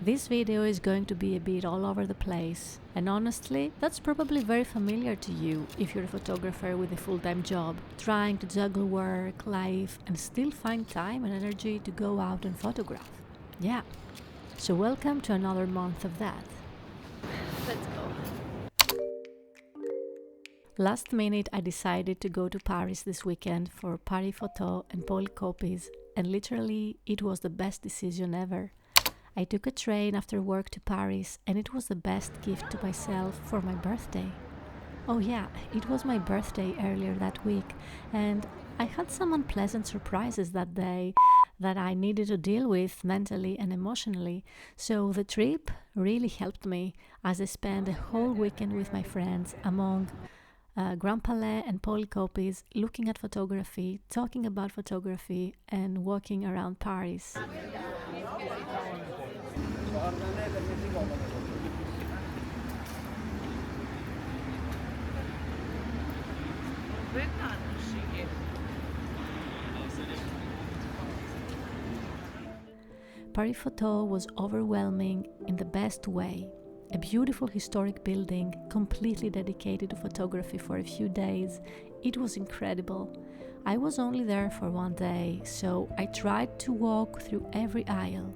This video is going to be a bit all over the place, and honestly, that's probably very familiar to you if you're a photographer with a full-time job, trying to juggle work, life, and still find time and energy to go out and photograph. Yeah, so welcome to another month of that. Let's go. Last minute I decided to go to Paris this weekend for Paroto and Polycopies, and literally it was the best decision ever. I took a train after work to Paris, and it was the best gift to myself for my birthday. Oh yeah, it was my birthday earlier that week, and I had some unpleasant surprises that day that I needed to deal with mentally and emotionally, so the trip really helped me as I spent a whole weekend with my friends among Grand Palais and Polycopies, looking at photography, talking about photography, and walking around Paris. Paroto was overwhelming in the best way. A beautiful historic building, completely dedicated to photography for a few days. It was incredible. I was only there for one day, so I tried to walk through every aisle,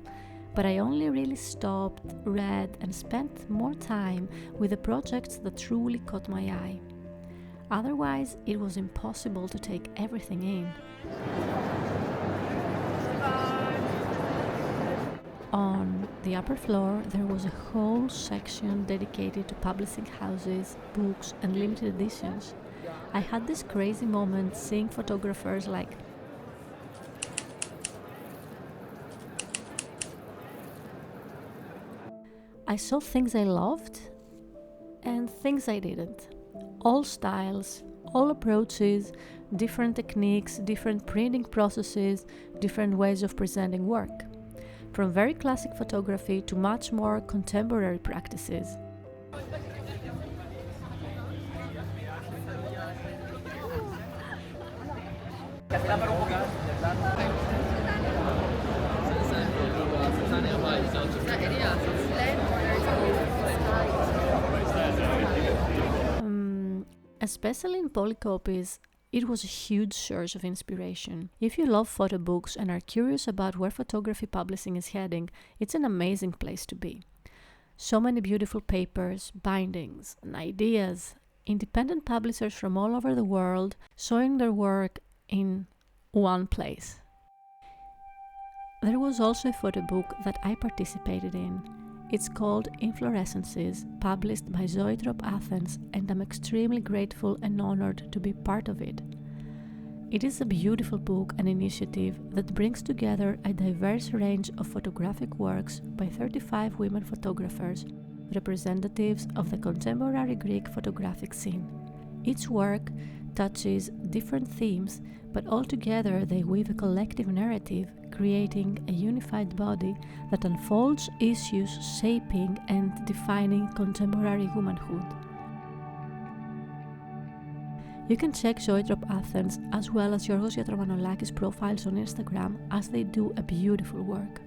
but I only really stopped, read, and spent more time with the projects that truly caught my eye. Otherwise, it was impossible to take everything in. On the upper floor, there was a whole section dedicated to publishing houses, books, and limited editions. I had this crazy moment seeing photographers like I saw things I loved and things I didn't. All styles, all approaches, different techniques, different printing processes, different ways of presenting work. From very classic photography to much more contemporary practices. Especially in Polycopies, it was a huge source of inspiration. If you love photo books and are curious about where photography publishing is heading, it's an amazing place to be. So many beautiful papers, bindings, and ideas, independent publishers from all over the world showing their work in one place. There was also a photo book that I participated in. It's called Inflloresences, published by Zoetrope Athens, and I'm extremely grateful and honored to be part of it. It is a beautiful book and initiative that brings together a diverse range of photographic works by 35 women photographers, representatives of the contemporary Greek photographic scene. Each work touches different themes, but altogether they weave a collective narrative, creating a unified body that unfolds issues shaping and defining contemporary womanhood. You can check Zoetrope Athens as well as Giorgos Yatromanolakis profiles on Instagram, as they do a beautiful work.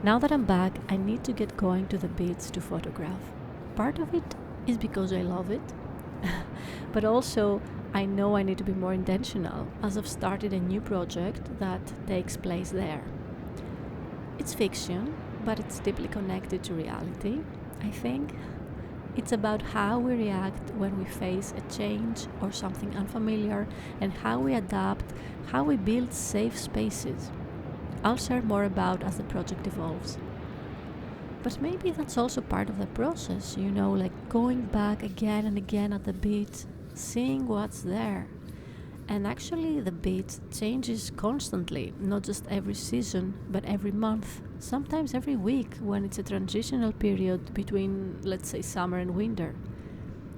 Now that I'm back, I need to get going to the beach to photograph. Part of it is because I love it, but also I know I need to be more intentional as I've started a new project that takes place there. It's fiction, but it's deeply connected to reality, I think. It's about how we react when we face a change or something unfamiliar, and how we adapt, how we build safe spaces. I'll share more about as the project evolves. But maybe that's also part of the process, like going back again and again at the beach, seeing what's there. And actually the beach changes constantly, not just every season, but every month, sometimes every week when it's a transitional period between, let's say, summer and winter.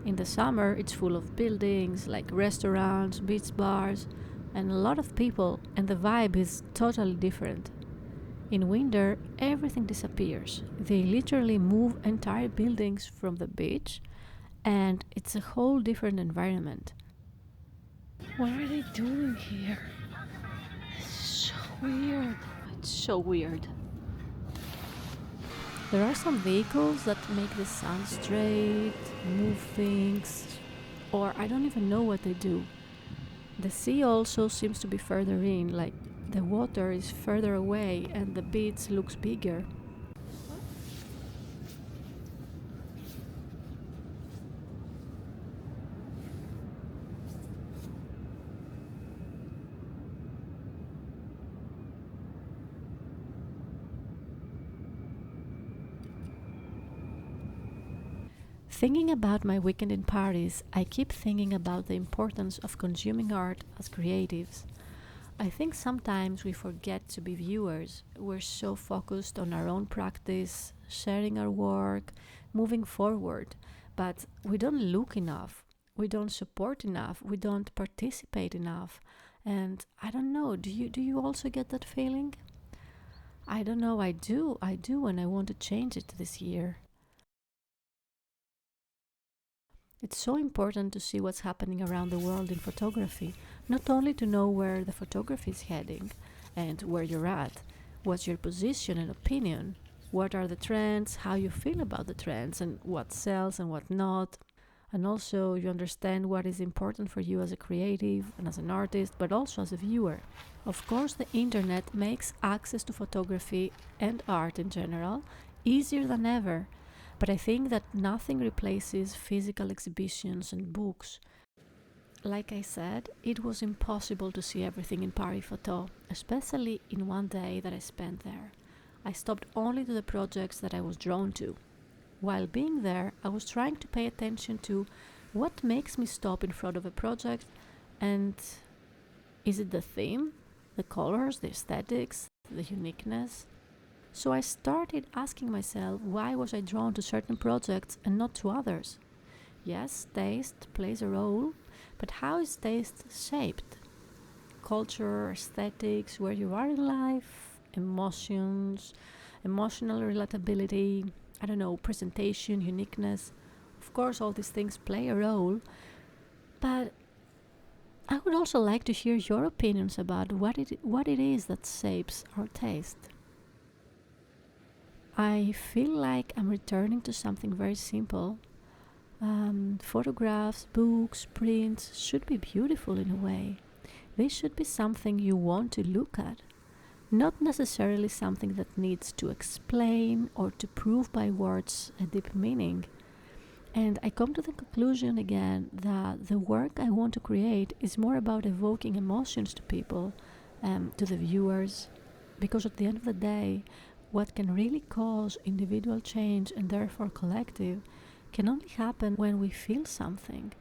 In the summer, it's full of buildings like restaurants, beach bars, and a lot of people, and the vibe is totally different. In winter, everything disappears. They literally move entire buildings from the beach, and it's a whole different environment. What are they doing here? It's so weird. It's so weird. There are some vehicles that make the sun straight, move things, or I don't even know what they do. The sea also seems to be further in, like the water is further away and the beach looks bigger. Thinking about my weekend in Paris, I keep thinking about the importance of consuming art as creatives. I think sometimes we forget to be viewers. We're so focused on our own practice, sharing our work, moving forward, but we don't look enough. We don't support enough. We don't participate enough. And I don't know, do you also get that feeling? I don't know, I do, and I want to change it this year. It's so important to see what's happening around the world in photography, not only to know where the photography is heading and where you're at, what's your position and opinion, what are the trends, how you feel about the trends, and what sells and what not. And also, you understand what is important for you as a creative and as an artist, but also as a viewer. Of course, the internet makes access to photography and art in general easier than ever, but I think that nothing replaces physical exhibitions and books. Like I said, it was impossible to see everything in Paris Photo, especially in one day that I spent there. I stopped only to the projects that I was drawn to. While being there, I was trying to pay attention to what makes me stop in front of a project, and is it the theme, the colors, the aesthetics, the uniqueness? So I started asking myself, why was I drawn to certain projects and not to others? Yes, taste plays a role, but how is taste shaped? Culture, aesthetics, where you are in life, emotions, emotional relatability, I don't know, presentation, uniqueness. Of course, all these things play a role, but I would also like to hear your opinions about what it is that shapes our taste. I feel like I'm returning to something very simple. Photographs, books, prints should be beautiful in a way. They should be something you want to look at, not necessarily something that needs to explain or to prove by words a deep meaning. And I come to the conclusion again that the work I want to create is more about evoking emotions to people, to the viewers, because at the end of the day, what can really cause individual change and therefore collective can only happen when we feel something.